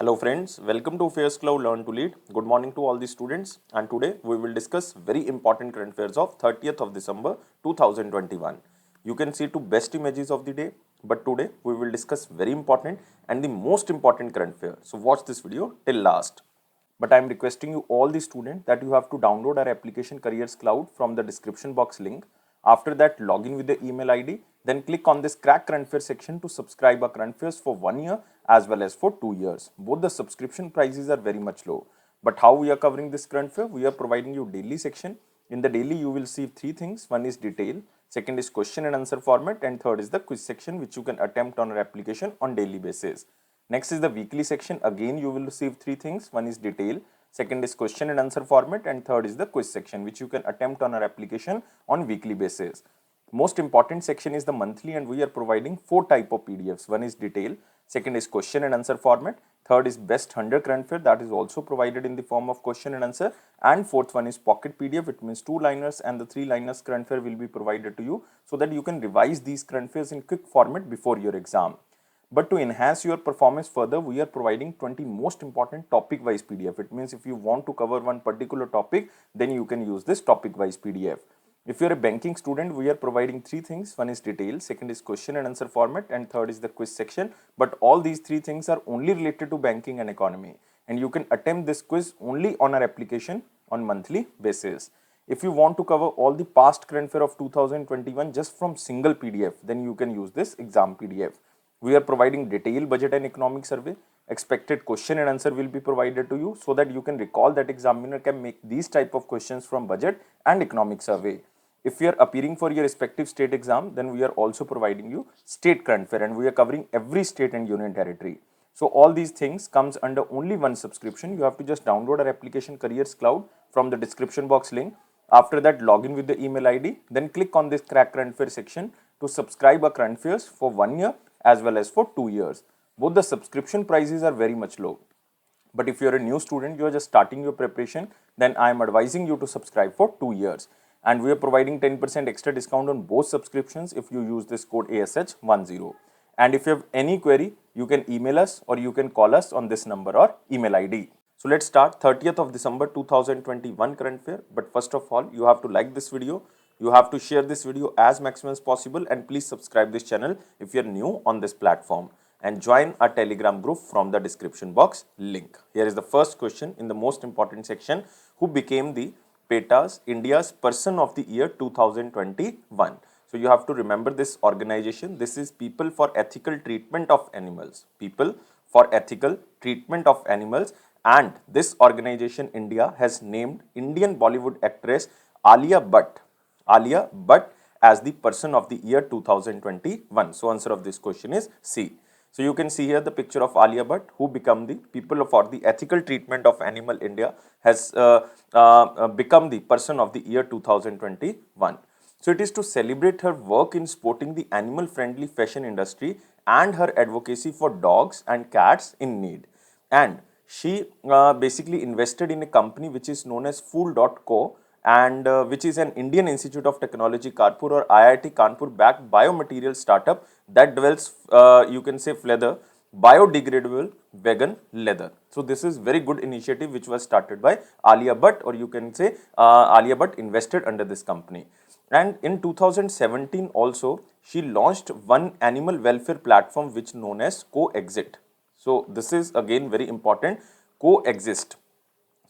Hello friends, welcome to Affairscloud Learn to Lead. Good morning to all the students, and today we will discuss very important current affairs of 30th of December 2021. You can see two best images of the day, but today we will discuss very important and the most important current affair. So watch this video till last. But I am requesting you all the students that you have to download our application Careers Cloud from the description box link. After that, log in with the email ID, then click on this crack current affairs section to subscribe our current affairs for 1 year as well as for 2 years. Both the subscription prices are very much low. But how we are covering this current affair? We are providing you daily section. In the daily, you will see three things. One is detail, second is question and answer format, and third is the quiz section which you can attempt on our application on daily basis. Next is the weekly section. Again, you will receive three things. One is detail, second is question and answer format, and third is the quiz section which you can attempt on our application on weekly basis. Most important section is the monthly, and we are providing four type of PDFs. One is detail, second is question and answer format, third is best 100 current affair, that is also provided in the form of question and answer, and fourth one is pocket PDF. It means 2-liners and the 3-liners current affair will be provided to you so that you can revise these current affairs in quick format before your exam. But to enhance your performance further, we are providing 20 most important topic wise PDF. It means if you want to cover one particular topic, then you can use this topic wise PDF. If you are a banking student, we are providing three things. One is detail, second is question and answer format, and third is the quiz section. But all these three things are only related to banking and economy. And you can attempt this quiz only on our application on monthly basis. If you want to cover all the past current affair of 2021 just from single PDF, then you can use this exam PDF. We are providing detailed budget and economic survey. Expected question and answer will be provided to you so that you can recall that examiner can make these type of questions from budget and economic survey. If you are appearing for your respective state exam, then we are also providing you state current affair, and we are covering every state and union territory. So all these things comes under only one subscription. You have to just download our application Careers Cloud from the description box link. After that, log in with the email ID, then click on this crack current affair section to subscribe our current affairs for 1 year as well as for 2 years. Both the subscription prices are very much low. But if you are a new student, you are just starting your preparation, then I am advising you to subscribe for 2 years. And we are providing 10% extra discount on both subscriptions if you use this code ASH10. And if you have any query, you can email us or you can call us on this number or email ID. So let's start 30th of December 2021 current affair. But first of all, you have to like this video. You have to share this video as maximum as possible, and please subscribe this channel if you are new on this platform, and join our Telegram group from the description box link. Here is the first question in the most important section. Who became the PETA's India's Person of the Year 2021? So you have to remember this organization. This is People for Ethical Treatment of Animals. People for Ethical Treatment of Animals. And this organization, India, has named Indian Bollywood actress Alia Bhatt as the Person of the Year 2021. So answer of this question is C. So you can see here the picture of Alia Bhatt, who become the People for the Ethical Treatment of Animal. India has become the Person of the Year 2021. So it is to celebrate her work in supporting the animal friendly fashion industry and her advocacy for dogs and cats in need. And she basically invested in a company which is known as Fool.co, and which is an Indian Institute of Technology Kanpur or IIT Kanpur backed biomaterial startup that develops you can say leather, biodegradable vegan leather. So this is very good initiative which was started by Alia Bhatt, or you can say Alia Bhatt invested under this company. And in 2017 also she launched one animal welfare platform which known as Coexist. So this is again very important, Coexist.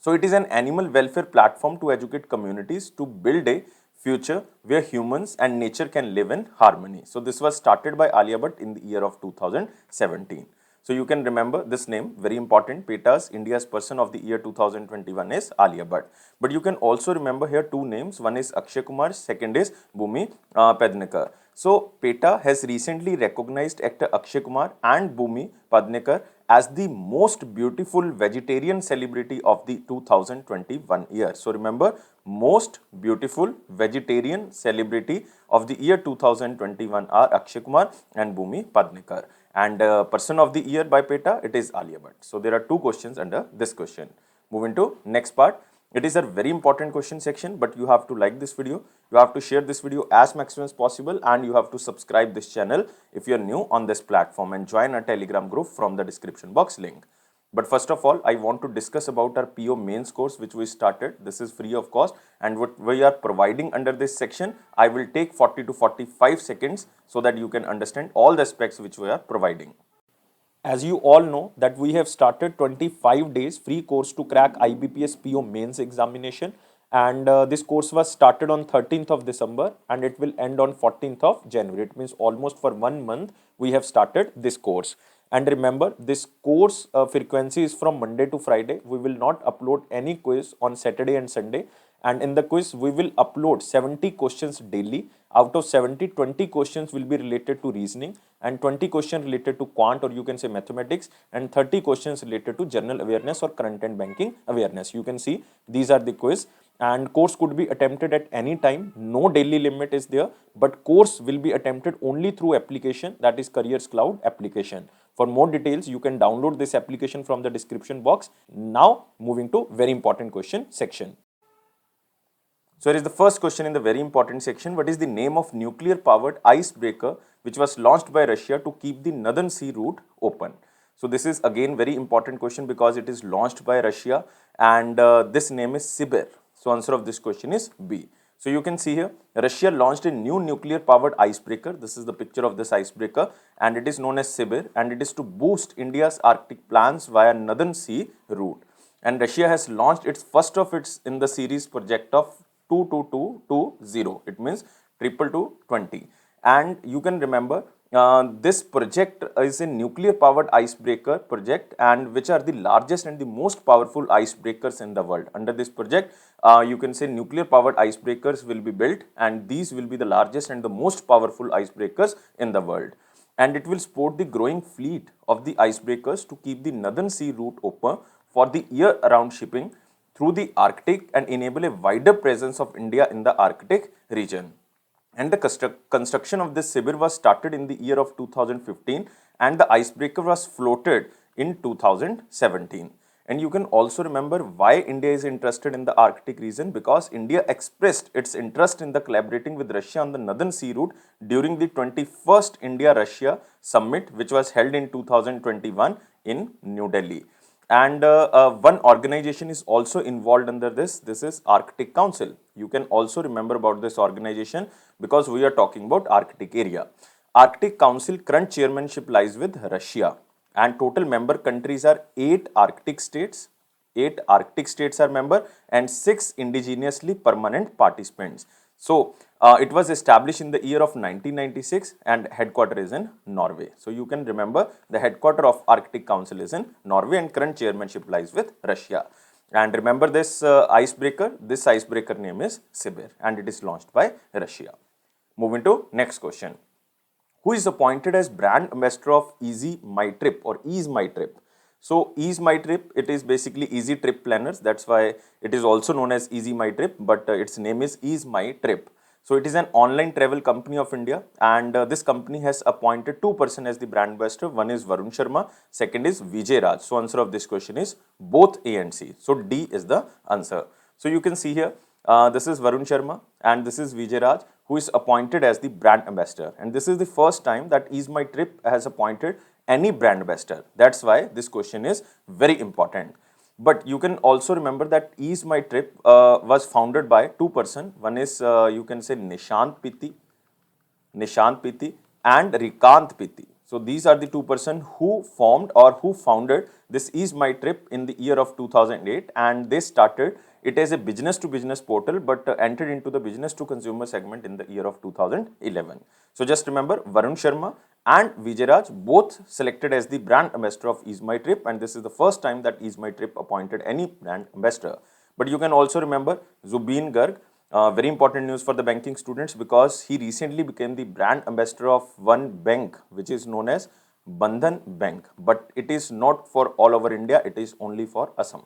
So it is an animal welfare platform to educate communities to build a future where humans and nature can live in harmony. So this was started by Alia Bhatt in the year of 2017. So you can remember this name, very important. PETA's India's Person of the Year 2021 is Alia Bhatt. But you can also remember here two names. One is Akshay Kumar, second is Bhumi Pednekar. So PETA has recently recognized actor Akshay Kumar and Bhumi Pednekar as the most beautiful vegetarian celebrity of the 2021 year. So remember, most beautiful vegetarian celebrity of the year 2021 are Akshay Kumar and Bhumi Pednekar. And Person of the Year by PETA, it is Alia Bhatt. So there are two questions under this question. Moving to next part. It is a very important question section, but you have to like this video, you have to share this video as maximum as possible, and you have to subscribe this channel if you are new on this platform, and join our Telegram group from the description box link. But first of all, I want to discuss about our PO mains course which we started. This is free of cost, and what we are providing under this section, I will take 40 to 45 seconds so that you can understand all the aspects which we are providing. As you all know that we have started 25 days free course to crack IBPS PO mains examination, and this course was started on 13th of December and it will end on 14th of January. It means almost for 1 month we have started this course. And remember, this course frequency is from Monday to Friday. We will not upload any quiz on Saturday and Sunday. And in the quiz, we will upload 70 questions daily. Out of 70, 20 questions will be related to reasoning and 20 questions related to quant, or you can say mathematics, and 30 questions related to general awareness or current and banking awareness. You can see these are the quiz, and course could be attempted at any time. No daily limit is there, but course will be attempted only through application, that is Affairscloud application. For more details, you can download this application from the description box. Now moving to very important question section. So here is the first question in the very important section. What is the name of nuclear powered icebreaker which was launched by Russia to keep the Northern Sea route open? So this is again very important question because it is launched by Russia, and this name is Sibir. So answer of this question is B. So you can see here, Russia launched a new nuclear powered icebreaker. This is the picture of this icebreaker, and it is known as Sibir, and it is to boost India's Arctic plans via Northern Sea route. And Russia has launched its first of its in the series project of 22220. It means 22220. And you can remember this project is a nuclear powered icebreaker project, and which are the largest and the most powerful icebreakers in the world. Under this project, you can say nuclear powered icebreakers will be built, and these will be the largest and the most powerful icebreakers in the world. And it will support the growing fleet of the icebreakers to keep the Northern Sea route open for the year-round shipping through the Arctic and enable a wider presence of India in the Arctic region. And the construction of this Sibir was started in the year of 2015, and the icebreaker was floated in 2017. And you can also remember why India is interested in the Arctic region, because India expressed its interest in the collaborating with Russia on the Northern Sea route during the 21st India-Russia summit, which was held in 2021 in New Delhi. And one organization is also involved under this. This is Arctic Council. You can also remember about this organization because we are talking about Arctic area. Arctic Council current chairmanship lies with Russia, and total member countries are 8 Arctic states. 8 Arctic states are member and 6 indigenously permanent participants. So it was established in the year of 1996, and headquarter is in Norway. So you can remember the headquarter of Arctic Council is in Norway, and current chairmanship lies with Russia. And remember this icebreaker, this icebreaker name is Sibir, and it is launched by Russia. Moving to next question. Who is appointed as brand ambassador of EaseMyTrip or EaseMyTrip? So EaseMyTrip, it is basically Easy Trip Planners. That's why it is also known as EaseMyTrip, but its name is EaseMyTrip. So it is an online travel company of India, and this company has appointed 2 persons as the brand ambassador. One is Varun Sharma, second is Vijay Raj. So answer of this question is both A and C. So D is the answer. So you can see here, this is Varun Sharma and this is Vijay Raj, who is appointed as the brand ambassador. And this is the first time that EaseMyTrip has appointed any brand ambassador. That's why this question is very important. But you can also remember that EaseMyTrip was founded by 2 persons. One is you can say Nishant Pitti and Rikant Pitti. So these are the 2 persons who formed or who founded this EaseMyTrip in the year of 2008, and they started it as a business to business portal, but entered into the business to consumer segment in the year of 2011. So just remember, Varun Sharma and Vijay Raj both selected as the brand ambassador of EaseMyTrip, and this is the first time that EaseMyTrip appointed any brand ambassador. But you can also remember Zubeen Garg. Very important news for the banking students, because he recently became the brand ambassador of one bank which is known as Bandhan Bank, but it is not for all over India, it is only for Assam.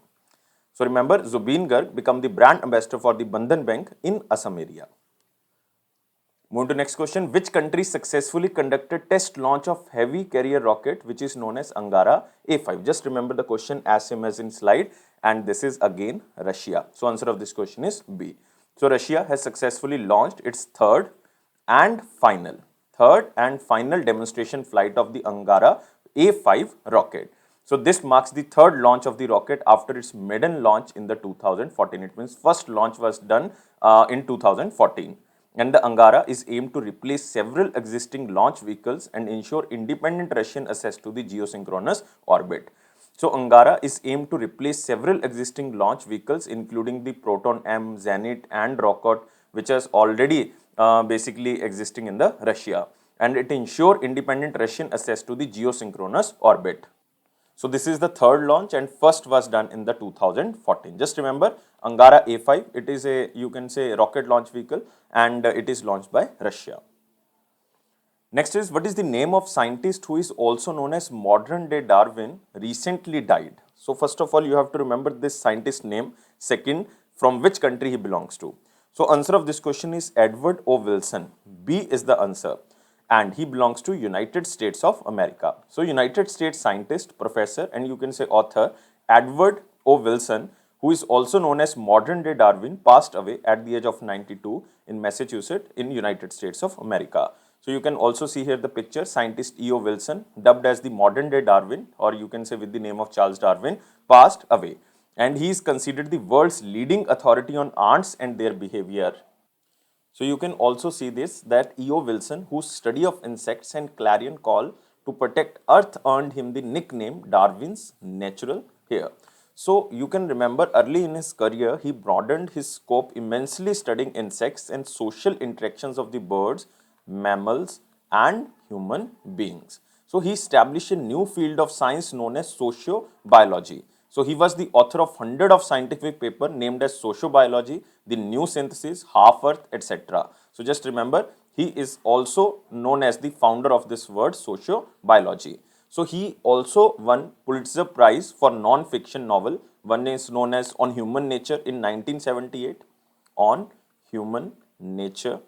So remember, Zubeen Garg became the brand ambassador for the Bandhan Bank in Assam area. Moving to next question. Which country successfully conducted test launch of heavy carrier rocket which is known as Angara A5? Just remember the question as same as in slide, and this is again Russia. So answer of this question is B. So Russia has successfully launched its third and final demonstration flight of the Angara A5 rocket. So this marks the third launch of the rocket after its maiden launch in the 2014. It means first launch was done in 2014. And the Angara is aimed to replace several existing launch vehicles and ensure independent Russian access to the geosynchronous orbit. So Angara is aimed to replace several existing launch vehicles, including the Proton M, Zenit, and Rocket, which is already basically existing in the Russia, and it ensure independent Russian access to the geosynchronous orbit. So this is the third launch, and first was done in the 2014. Just remember Angara A5. It is a, you can say, rocket launch vehicle, and it is launched by Russia. Next is, what is the name of scientist who is also known as modern day Darwin recently died? So first of all, you have to remember this scientist name. Second, from which country he belongs to. So answer of this question is Edward O. Wilson. B is the answer. And he belongs to United States of America. So United States scientist, professor, and you can say author Edward O. Wilson, who is also known as modern day Darwin, passed away at the age of 92 in Massachusetts in United States of America. So you can also see here the picture, scientist E.O. Wilson, dubbed as the modern day Darwin, or you can say with the name of Charles Darwin, passed away. And he is considered the world's leading authority on ants and their behavior. So you can also see this, that E.O. Wilson, whose study of insects and clarion call to protect Earth earned him the nickname Darwin's natural heir. So you can remember early in his career, he broadened his scope immensely, studying insects and social interactions of the birds, mammals, and human beings. So he established a new field of science known as sociobiology. So he was the author of hundreds of scientific papers named as sociobiology, the new synthesis, half earth, etc. So just remember, he is also known as the founder of this word sociobiology. So he also won Pulitzer Prize for non-fiction novel. One is known as On Human Nature in 1978, On Human Nature,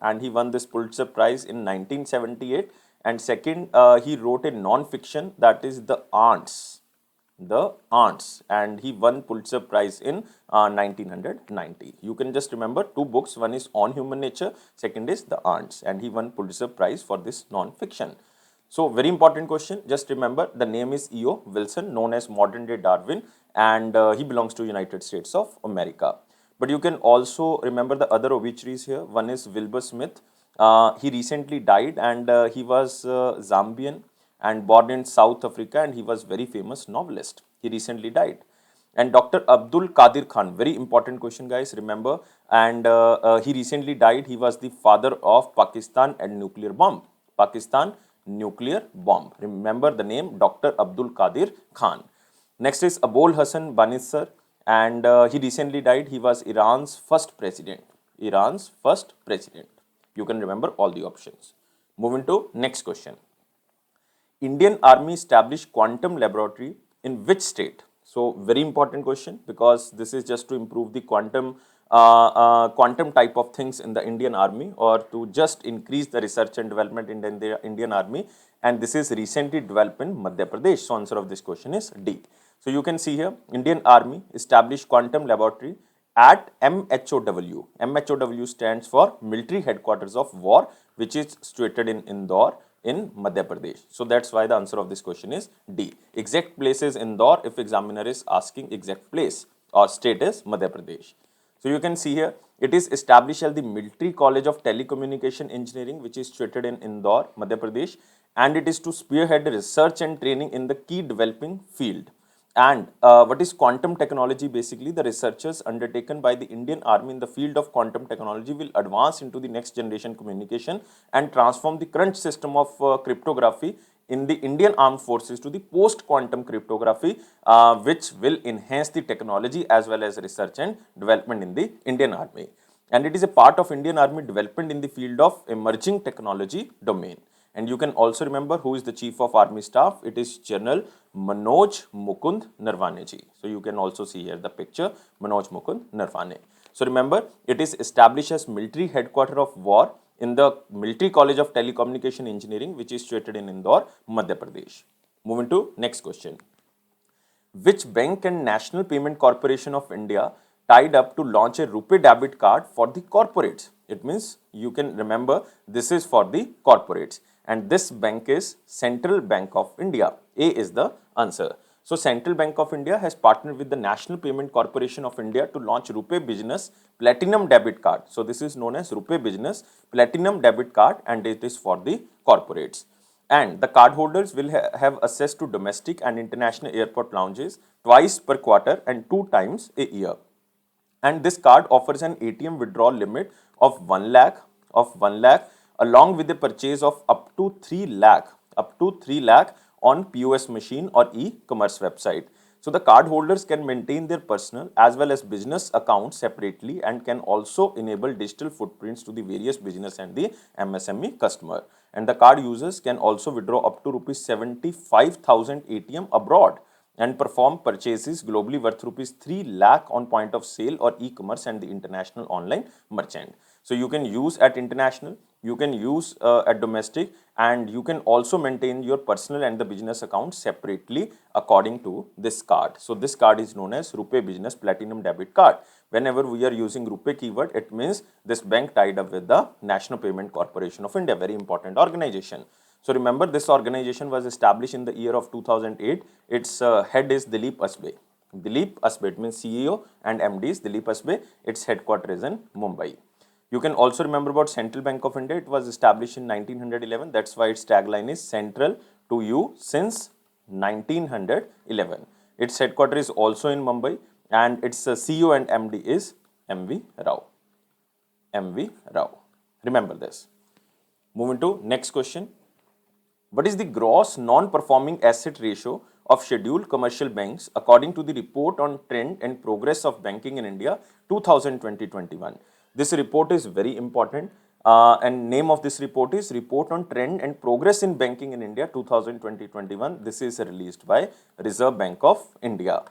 and he won this Pulitzer Prize in 1978. And second, he wrote a non-fiction, that is The Ants, and he won Pulitzer Prize in 1990. You can just remember two books. One is On Human Nature, second is The Ants, and he won Pulitzer Prize for this non-fiction. So very important question. Just remember the name is E.O. Wilson, known as modern day Darwin, and he belongs to United States of America. But you can also remember the other obituaries here. One is Wilbur Smith. He recently died, and he was Zambian and born in South Africa, and he was very famous novelist. He recently died. And Dr. Abdul Qadir Khan, very important question guys, remember, and he recently died. He was the father of Pakistan and nuclear bomb. Pakistan nuclear bomb. Remember the name Dr. Abdul Qadir Khan. Next is Abul Hassan Banisar, and he recently died. He was Iran's first president. Iran's first president. You can remember all the options. Moving to next question. Indian Army established quantum laboratory in which state? So very important question, because this is just to improve the quantum type of things in the Indian Army, or to just increase the research and development in the Indian Army, and this is recently developed in Madhya Pradesh. So answer of this question is D. So you can see here, Indian Army established quantum laboratory at MHOW. MHOW stands for Military Headquarters of War, which is situated in Indore in Madhya Pradesh. So that's why the answer of this question is D. Exact place is Indore if examiner is asking exact place, or state is Madhya Pradesh. So you can see here, it is established as the Military College of Telecommunication Engineering, which is situated in Indore, Madhya Pradesh, and it is to spearhead research and training in the key developing field. And what is quantum technology? Basically, the researchers undertaken by the Indian Army in the field of quantum technology will advance into the next generation communication and transform the current system of cryptography in the Indian Armed Forces to the post-quantum cryptography, which will enhance the technology as well as research and development in the Indian Army. And it is a part of Indian Army development in the field of emerging technology domain. And you can also remember who is the Chief of Army Staff. It is General Manoj Mukund Narwane ji. So you can also see here the picture, Manoj Mukund Narwane. So remember, it is established as Military Headquarters of War in the Military College of Telecommunication Engineering, which is situated in Indore, Madhya Pradesh. Moving to next question. Which bank and National Payment Corporation of India tied up to launch a RuPay debit card for the corporates? It means you can remember this is for the corporates. And this bank is Central Bank of India. A is the answer. So Central Bank of India has partnered with the National Payment Corporation of India to launch RuPay Business Platinum Debit Card. So this is known as RuPay Business Platinum Debit Card, and it is for the corporates. And the cardholders will have access to domestic and international airport lounges twice per quarter and 2 times a year. And this card offers an ATM withdrawal limit of 1 lakh along with the purchase of up to 3 lakh on POS machine or e-commerce website. So the card holders can maintain their personal as well as business accounts separately and can also enable digital footprints to the various business and the MSME customer. And the card users can also withdraw up to rupees 75,000 ATM abroad and perform purchases globally worth rupees 3 lakh on point of sale or e-commerce and the international online merchant. So you can use at international, you can use at domestic, and you can also maintain your personal and the business account separately according to this card. So this card is known as RuPay Business Platinum Debit Card. Whenever we are using RuPay keyword, it means this bank tied up with the National Payment Corporation of India, very important organization. So remember, this organization was established in the year of 2008. Its head is Dilip Asbe. Dilip Asbe, it means CEO and MD is Dilip Asbe. Its headquarters is in Mumbai. You can also remember about Central Bank of India. It was established in 1911. That's why its tagline is Central to You since 1911. Its headquarters is also in Mumbai, and its CEO and MD is M.V. Rao. M.V. Rao. Remember this. Moving to next question. What is the gross non-performing asset ratio of scheduled commercial banks according to the report on trend and progress of banking in India 2020-21? This report is very important, and name of this report is Report on Trend and Progress in Banking in India 2020-21. This is released by Reserve Bank of India.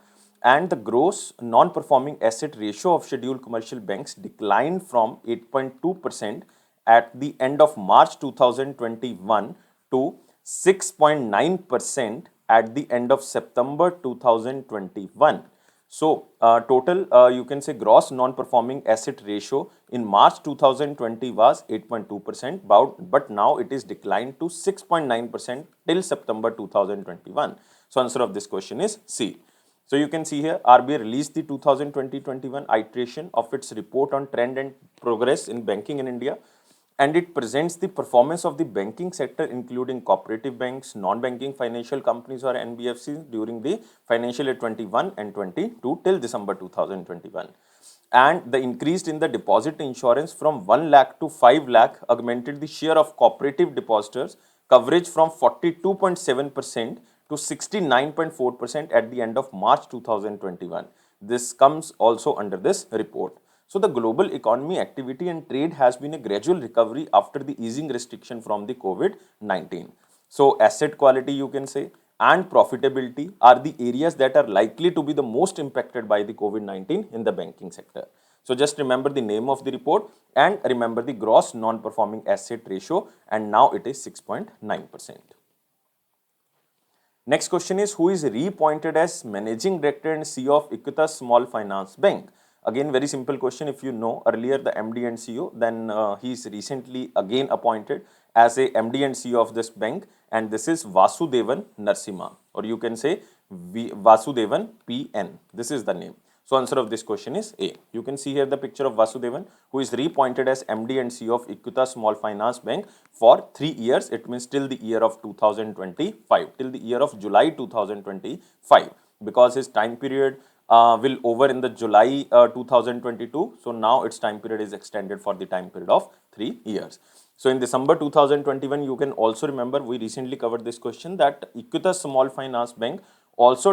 And the gross non-performing asset ratio of scheduled commercial banks declined from 8.2% at the end of March 2021 to 6.9% at the end of September 2021. So, total you can say gross non-performing asset ratio in March 2020 was 8.2%, but now it is declined to 6.9% till September 2021. So, answer of this question is C. So, you can see here RBI released the 2020-21 iteration of its report on trend and progress in banking in India, and it presents the performance of the banking sector including cooperative banks, non-banking financial companies or NBFCs during the financial year 21 and 22 till December 2021. And the increase in the deposit insurance from 1 lakh to 5 lakh augmented the share of cooperative depositors coverage from 42.7% to 69.4% at the end of March 2021. This comes also under this report. So the global economy, activity and trade has been a gradual recovery after the easing restriction from the COVID-19. So asset quality, you can say, and profitability are the areas that are likely to be the most impacted by the COVID-19 in the banking sector. So just remember the name of the report and remember the gross non-performing asset ratio, and now it is 6.9%. Next question is, who is reappointed as Managing Director and CEO of Equitas Small Finance Bank? Again, very simple question. If you know earlier the MD and CEO, then he is recently again appointed as a MD and CEO of this bank, and this is Vasudevan Narasimha, or you can say Vasudevan PN. This is the name. So answer of this question is A. You can see here the picture of Vasudevan, who is reappointed as MD and CEO of Equitas Small Finance Bank for 3 years. It means till the year of 2025, till the year of July 2025, because his time period will over in the July 2022. So now its time period is extended for the time period of 3 years. So in December 2021, you can also remember, we recently covered this question, that Equitas Small Finance Bank also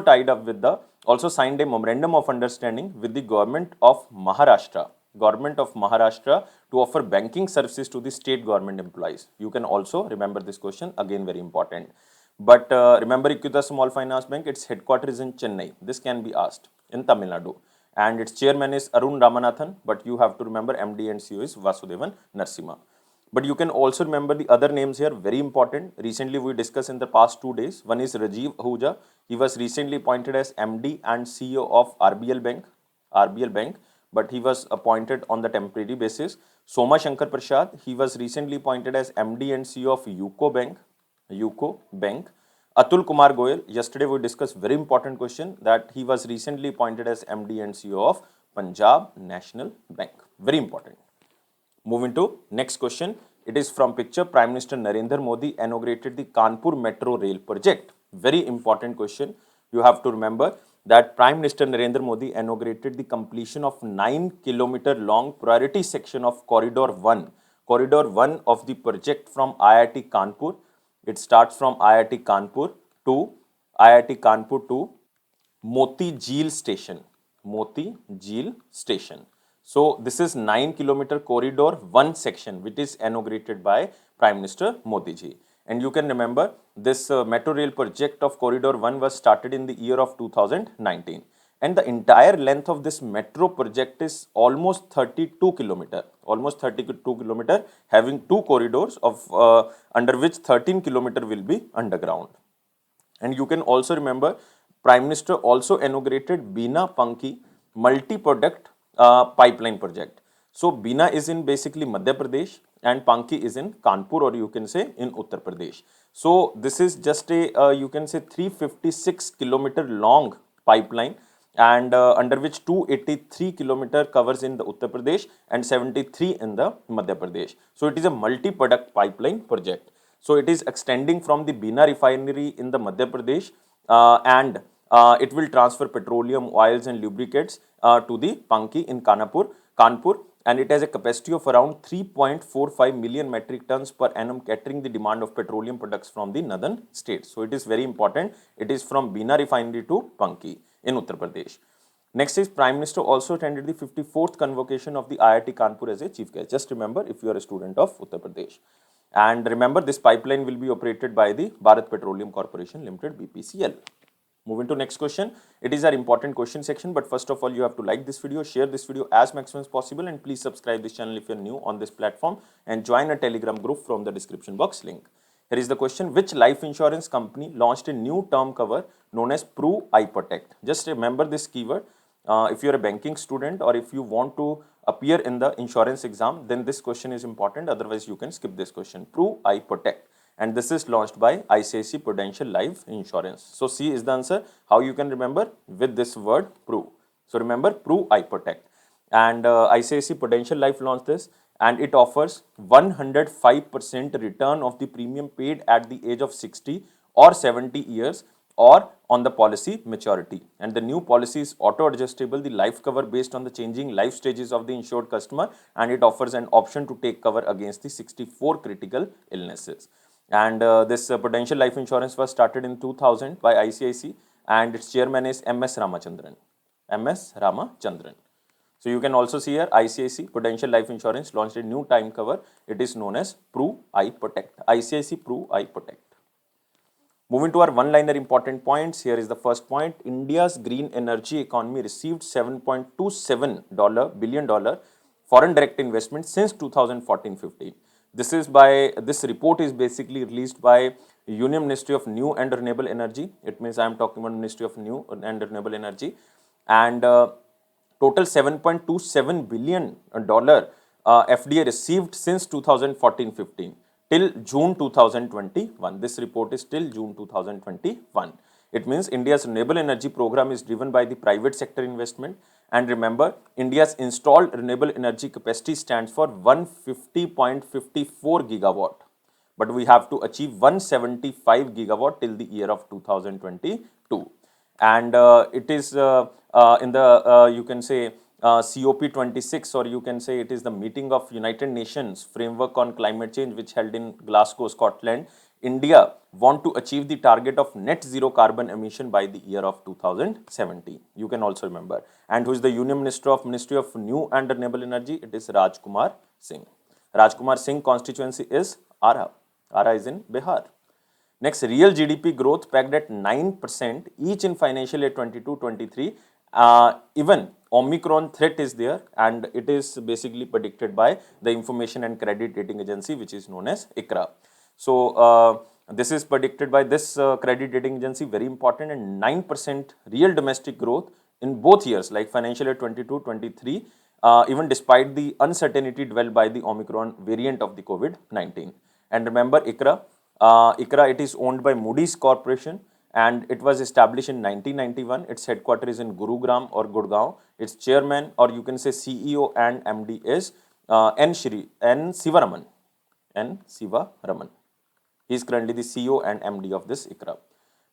signed a memorandum of understanding with the government of Maharashtra to offer banking services to the state government employees. You can also remember this question, again very important. But remember, Equitas Small Finance Bank, its headquarters is in Chennai. This can be asked, in Tamil Nadu. And its chairman is Arun Ramanathan, but you have to remember MD and CEO is Vasudevan Narasimha. But you can also remember the other names here, very important. Recently we discussed in the past 2 days. One is Rajiv Ahuja. He was recently appointed as MD and CEO of RBL Bank, but he was appointed on the temporary basis. Soma Shankar Prasad, he was recently appointed as MD and CEO of UCO Bank. Atul Kumar Goyal, yesterday we discussed very important question that he was recently appointed as MD and CEO of Punjab National Bank. Very important. Moving to next question. It is from picture. Prime Minister Narendra Modi inaugurated the Kanpur Metro Rail project. Very important question. You have to remember that Prime Minister Narendra Modi inaugurated the completion of 9-kilometer long priority section of Corridor 1. Corridor 1 of the project from IIT Kanpur. It starts from IIT Kanpur to Moti Jheel Station. Moti Jheel Station. So this is 9-kilometer corridor 1 section which is inaugurated by Prime Minister Modi ji. And you can remember this metro rail project of corridor 1 was started in the year of 2019. And the entire length of this metro project is almost 32 kilometer. Almost 32 kilometer, having two corridors of under which 13 kilometer will be underground. And you can also remember Prime Minister also inaugurated Bina Panki multi-product pipeline project. So Bina is in basically Madhya Pradesh and Panki is in Kanpur, or you can say in Uttar Pradesh. So this is just a you can say 356 kilometer long pipeline, and under which 283 kilometer covers in the Uttar Pradesh and 73 in the Madhya Pradesh. So it is a multi-product pipeline project. So it is extending from the Bina refinery in the Madhya Pradesh and it will transfer petroleum, oils and lubricants to the Panki in Kanpur, and it has a capacity of around 3.45 million metric tons per annum, catering the demand of petroleum products from the northern states. So it is very important. It is from Bina refinery to Panki in Uttar Pradesh. Next is Prime Minister also attended the 54th convocation of the IIT Kanpur as a chief guest. Just remember if you are a student of Uttar Pradesh. And remember this pipeline will be operated by the Bharat Petroleum Corporation Limited, BPCL. Moving to next question. It is our important question section, but first of all you have to like this video, share this video as maximum as possible, and please subscribe this channel if you are new on this platform and join a Telegram group from the description box link. Here is the question. Which life insurance company launched a new term cover known as iProtect? Just remember this keyword. If you are a banking student or if you want to appear in the insurance exam, then this question is important. Otherwise, you can skip this question. iProtect. And this is launched by ICICI Prudential Life Insurance. So C is the answer. How you can remember? With this word Pru. So remember iProtect. And ICICI Prudential Life launched this, and it offers 105% return of the premium paid at the age of 60 or 70 years or on the policy maturity. And the new policy is auto adjustable, the life cover based on the changing life stages of the insured customer, and it offers an option to take cover against the 64 critical illnesses. And this Prudential Life Insurance was started in 2000 by ICICI, and its chairman is M.S. Ramachandran. M.S. Ramachandran. So you can also see here ICICI Prudential Life Insurance launched a new time cover. It is known as iProtect. ICICI iProtect. Moving to our one-liner important points. Here is the first point. India's green energy economy received $7.27 billion foreign direct investment since 2014-15. This report is basically released by Union Ministry of New and Renewable Energy. It means I am talking about Ministry of New and Renewable Energy, and total $7.27 billion FDA received since 2014-15 till June 2021. This report is till June 2021. It means India's renewable energy program is driven by the private sector investment. And remember, India's installed renewable energy capacity stands for 150.54 gigawatt. But we have to achieve 175 gigawatt till the year of 2022. And it is in the, you can say, COP26, or you can say it is the meeting of United Nations framework on climate change which held in Glasgow, Scotland. India want to achieve the target of net zero carbon emission by the year of 2070. You can also remember. And who is the Union Minister of Ministry of New and Renewable Energy? It is Rajkumar Singh. Rajkumar Singh constituency is Ara. Ara is in Bihar. Next, real GDP growth pegged at 9% each in financial year 22-23. Even Omicron threat is there, and it is basically predicted by the Information and Credit Rating Agency, which is known as ICRA. So this is predicted by this credit rating agency, very important, and 9% real domestic growth in both years, like financial year 22-23, even despite the uncertainty dwelled by the Omicron variant of the COVID-19. And remember ICRA, ICRA, it is owned by Moody's Corporation and it was established in 1991. Its headquarters is in Gurugram or Gurgaon. Its chairman, or you can say CEO and MD, is N. Sivaraman. N. Sivaraman. He is currently the CEO and MD of this ICRA.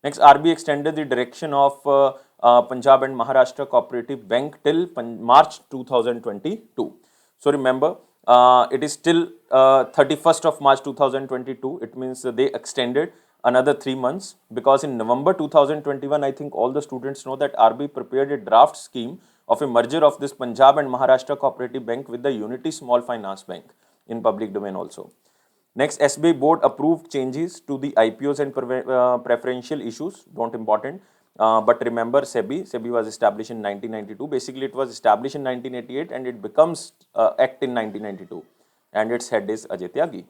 Next, RBI extended the direction of Punjab and Maharashtra Cooperative Bank till March 2022. So remember, it is till 31st of March 2022. It means they extended another 3 months, because in November 2021, I think all the students know that RBI prepared a draft scheme of a merger of this Punjab and Maharashtra Cooperative Bank with the Unity Small Finance Bank in public domain also. Next, SBI board approved changes to the IPOs and preferential issues. Don't important. But remember, SEBI was established in 1992. Basically, it was established in 1988 and it becomes act in 1992. And its head is Ajay Tyagi.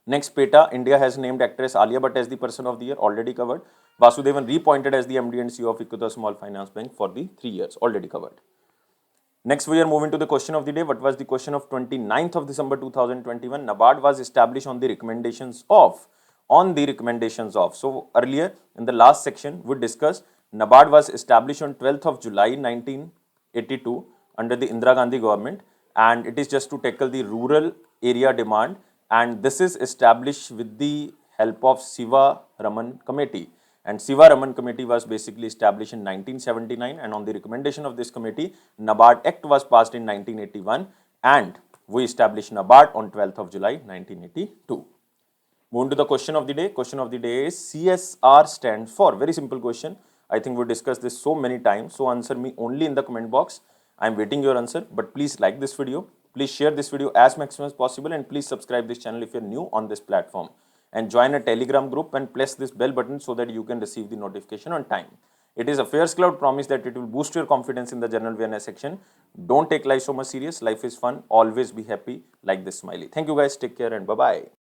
Next, PETA, India has named actress Alia Bhatt as the person of the year, already covered. Vasudevan reappointed as the MD and CEO of Equitas Small Finance Bank for the 3 years, already covered. Next, we are moving to the question of the day. What was the question of 29th of December 2021? NABARD was established on the recommendations of. So earlier in the last section, we discussed NABARD was established on 12th of July 1982 under the Indira Gandhi government, and it is just to tackle the rural area demand, and this is established with the help of Siva Raman Committee. And Siva Raman Committee was basically established in 1979, and on the recommendation of this committee, NABARD Act was passed in 1981, and we established NABARD on 12th of July 1982. Moving to the question of the day. Question of the day is CSR stands for. Very simple question. I think we discussed this so many times, so answer me only in the comment box. I am waiting your answer, but please like this video. Please share this video as maximum as possible, and please subscribe this channel if you are new on this platform. And join a Telegram group and press this bell button so that you can receive the notification on time. It is Affairscloud promise that it will boost your confidence in the general awareness section. Don't take life so much serious. Life is fun. Always be happy like this smiley. Thank you guys. Take care and bye-bye.